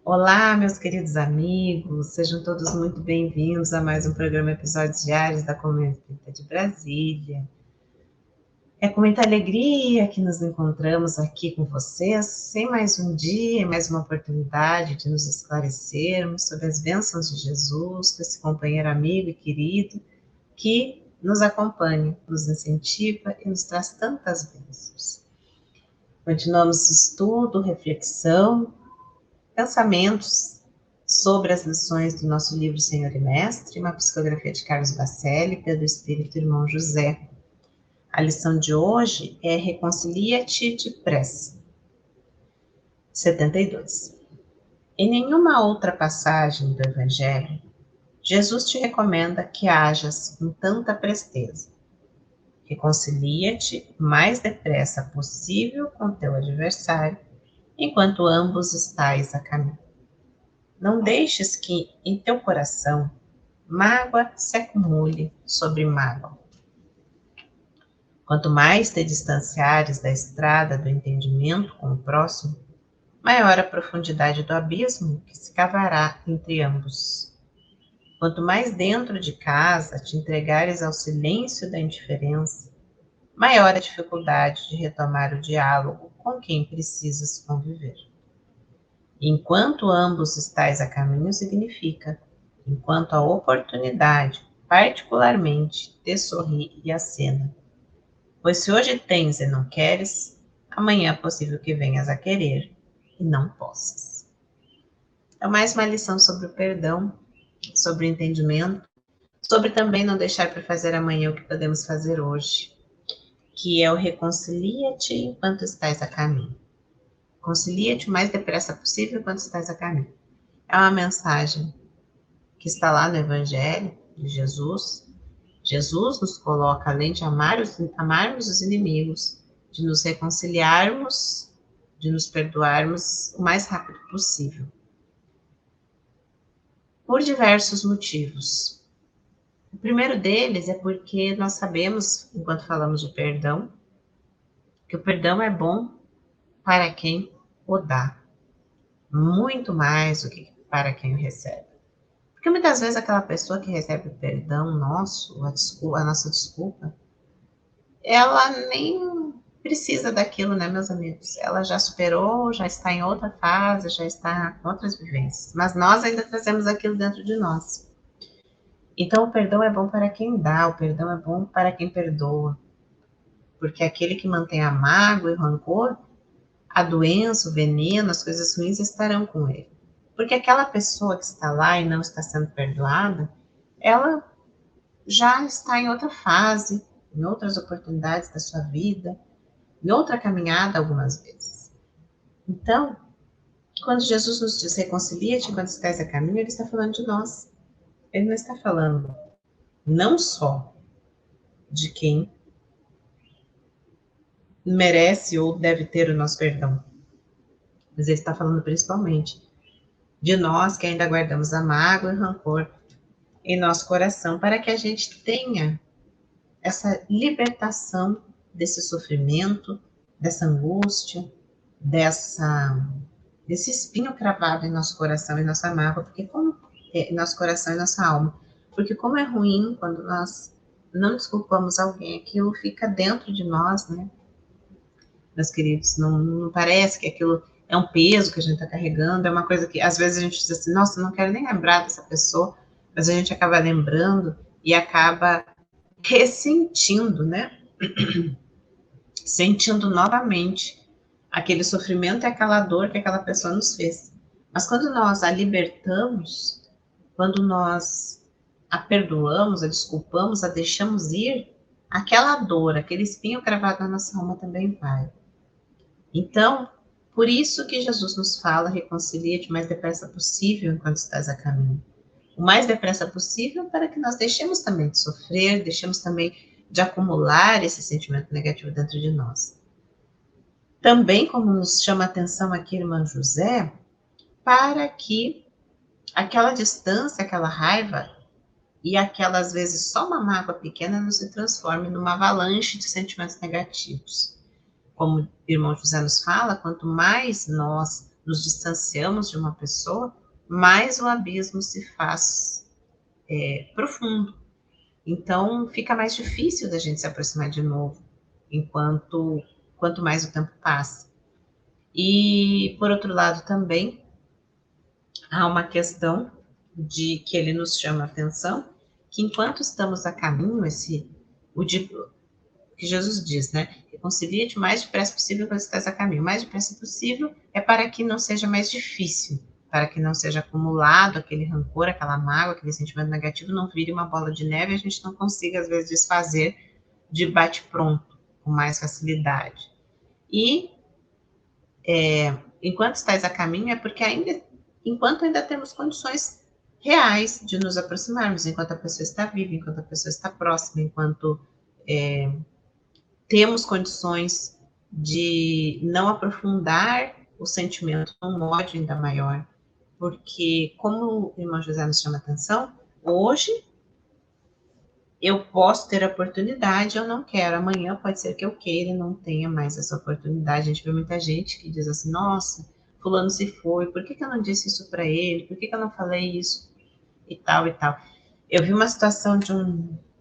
Olá, meus queridos amigos, sejam todos muito bem-vindos a mais um programa Episódios Diários da Comunidade Espírita de Brasília. É com muita alegria que nos encontramos aqui com vocês, em mais um dia, mais uma oportunidade de nos esclarecermos sobre as bênçãos de Jesus, com esse companheiro amigo e querido que nos acompanha, nos incentiva e nos traz tantas bênçãos. Continuamos estudo, reflexão, pensamentos sobre as lições do nosso livro Senhor e Mestre, uma psicografia de Carlos Bacelli, pelo Espírito Irmão José. A lição de hoje é Reconcilia-te depressa. 72. Em nenhuma outra passagem do Evangelho, Jesus te recomenda que hajas com tanta presteza. Reconcilia-te o mais depressa possível com teu adversário, enquanto ambos estáis a caminho. Não deixes que em teu coração mágoa se acumule sobre mágoa. Quanto mais te distanciares da estrada do entendimento com o próximo, maior a profundidade do abismo que se cavará entre ambos. Quanto mais dentro de casa te entregares ao silêncio da indiferença, maior a dificuldade de retomar o diálogo com quem precisas conviver. Enquanto ambos estáis a caminho significa, enquanto a oportunidade particularmente te sorri e acena. Pois se hoje tens e não queres, amanhã é possível que venhas a querer e não possas. É mais uma lição sobre o perdão, sobre o entendimento, sobre também não deixar para fazer amanhã o que podemos fazer hoje, que é o reconcilia-te enquanto estás a caminho. Concilia-te o mais depressa possível enquanto estás a caminho. É uma mensagem que está lá no Evangelho de Jesus. Jesus nos coloca, além de amarmos os inimigos, de nos reconciliarmos, de nos perdoarmos o mais rápido possível. Por diversos motivos. O primeiro deles é porque nós sabemos, enquanto falamos de perdão, que o perdão é bom para quem o dá, muito mais do que para quem o recebe. Porque muitas vezes aquela pessoa que recebe o perdão nosso, a nossa desculpa, ela nem precisa daquilo, né, meus amigos? Ela já superou, já está em outra fase, já está com outras vivências. Mas nós ainda trazemos aquilo dentro de nós. Então, o perdão é bom para quem dá, o perdão é bom para quem perdoa. Porque aquele que mantém a mágoa e o rancor, a doença, o veneno, as coisas ruins estarão com ele. Porque aquela pessoa que está lá e não está sendo perdoada, ela já está em outra fase, em outras oportunidades da sua vida, em outra caminhada algumas vezes. Então, quando Jesus nos diz reconcilia-te enquanto estás a caminho, ele está falando de nós. Ele não está falando não só de quem merece ou deve ter o nosso perdão, mas ele está falando principalmente de nós que ainda guardamos a mágoa e o rancor em nosso coração, para que a gente tenha essa libertação desse sofrimento, dessa angústia, desse espinho cravado em nosso coração e nossa mágoa, porque como nosso coração e nossa alma, porque como é ruim quando nós não desculpamos alguém, aquilo fica dentro de nós, né, meus queridos, não parece que aquilo é um peso que a gente está carregando, é uma coisa que às vezes a gente diz assim, nossa, não quero nem lembrar dessa pessoa, mas a gente acaba lembrando e acaba ressentindo, né? Sentindo novamente aquele sofrimento e aquela dor que aquela pessoa nos fez. Mas quando nós a libertamos, quando nós a perdoamos, a desculpamos, a deixamos ir, aquela dor, aquele espinho cravado na nossa alma também vai. Então, por isso que Jesus nos fala, reconcilia-te o mais depressa possível enquanto estás a caminho. O mais depressa possível para que nós deixemos também de sofrer, deixemos também de acumular esse sentimento negativo dentro de nós. Também, como nos chama a atenção aqui, irmã José, para que aquela distância, aquela raiva e aquela, às vezes, só uma mágoa pequena não se transforme numa avalanche de sentimentos negativos. Como o irmão José nos fala, quanto mais nós nos distanciamos de uma pessoa, mais o abismo se faz profundo. Então, fica mais difícil da gente se aproximar de novo, quanto mais o tempo passa. E, por outro lado, também há uma questão de que ele nos chama a atenção, que enquanto estamos a caminho, que Jesus diz, né? Reconcilia-te o mais depressa possível quando estás a caminho. O mais depressa possível é para que não seja mais difícil, para que não seja acumulado aquele rancor, aquela mágoa, aquele sentimento negativo, não vire uma bola de neve e a gente não consiga, às vezes, desfazer de bate-pronto, com mais facilidade. E enquanto estás a caminho é porque enquanto ainda temos condições reais de nos aproximarmos, enquanto a pessoa está viva, enquanto a pessoa está próxima, enquanto temos condições de não aprofundar o sentimento num ódio ainda maior, porque, como o irmão José nos chama a atenção, hoje eu posso ter a oportunidade, eu não quero, amanhã pode ser que eu queira e não tenha mais essa oportunidade. A gente vê muita gente que diz assim, nossa, fulano se foi, por que eu não disse isso para ele, por que eu não falei isso, e tal, e tal. Eu vi uma situação de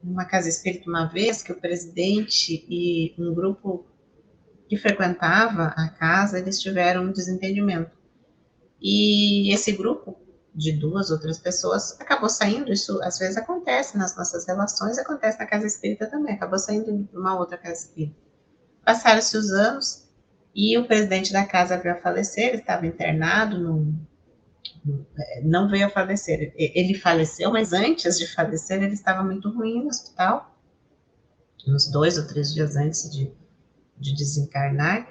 uma casa espírita uma vez, que o presidente e um grupo que frequentava a casa, eles tiveram um desentendimento. E esse grupo de 2 ou 3 pessoas acabou saindo, isso às vezes acontece nas nossas relações, acontece na casa espírita também, acabou saindo para uma outra casa espírita. Passaram-se os anos e o presidente da casa veio a falecer, ele estava internado, não veio a falecer, ele faleceu, mas antes de falecer ele estava muito ruim no hospital, uns 2 ou 3 dias antes de desencarnar,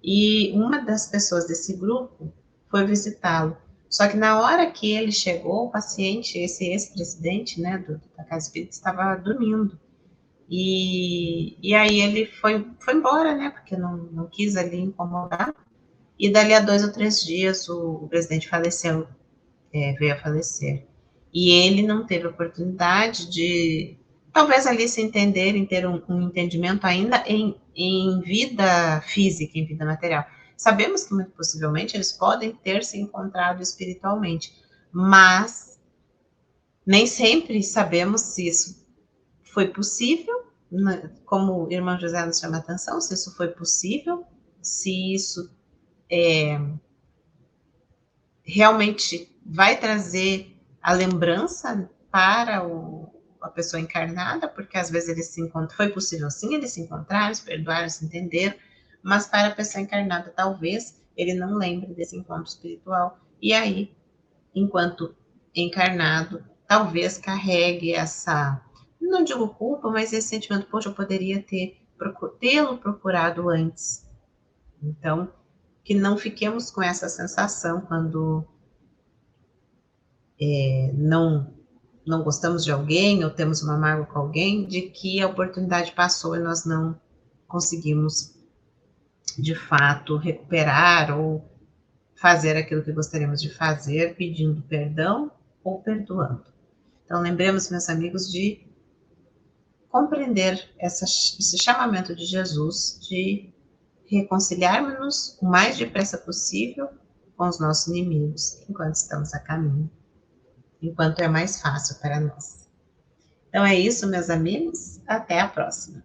e uma das pessoas desse grupo foi visitá-lo. Só que na hora que ele chegou, o paciente, esse ex-presidente, né, da Casa Espírita, estava dormindo. E aí ele foi embora, né, porque não quis ali incomodar. E dali a 2 ou 3 dias o presidente faleceu, veio a falecer. E ele não teve oportunidade de, talvez ali se entenderem, ter um entendimento ainda em vida física, em vida material. Sabemos que muito possivelmente eles podem ter se encontrado espiritualmente, mas nem sempre sabemos se isso foi possível, né? Como o irmão José nos chama a atenção, se isso foi possível, se isso realmente vai trazer a lembrança para a pessoa encarnada, porque às vezes eles se encontram, foi possível sim, eles se encontraram, se perdoaram, se entenderam, mas para a pessoa encarnada, talvez ele não lembre desse encontro espiritual, e aí, enquanto encarnado, talvez carregue essa, não digo culpa, mas esse sentimento, poxa, eu poderia tê-lo procurado antes. Então, que não fiquemos com essa sensação quando não gostamos de alguém ou temos uma mágoa com alguém, de que a oportunidade passou e nós não conseguimos, de fato, recuperar ou fazer aquilo que gostaríamos de fazer, pedindo perdão ou perdoando. Então, lembremos, meus amigos, de compreender esse chamamento de Jesus de reconciliarmos-nos o mais depressa possível com os nossos inimigos, enquanto estamos a caminho, enquanto é mais fácil para nós. Então é isso, meus amigos. Até a próxima.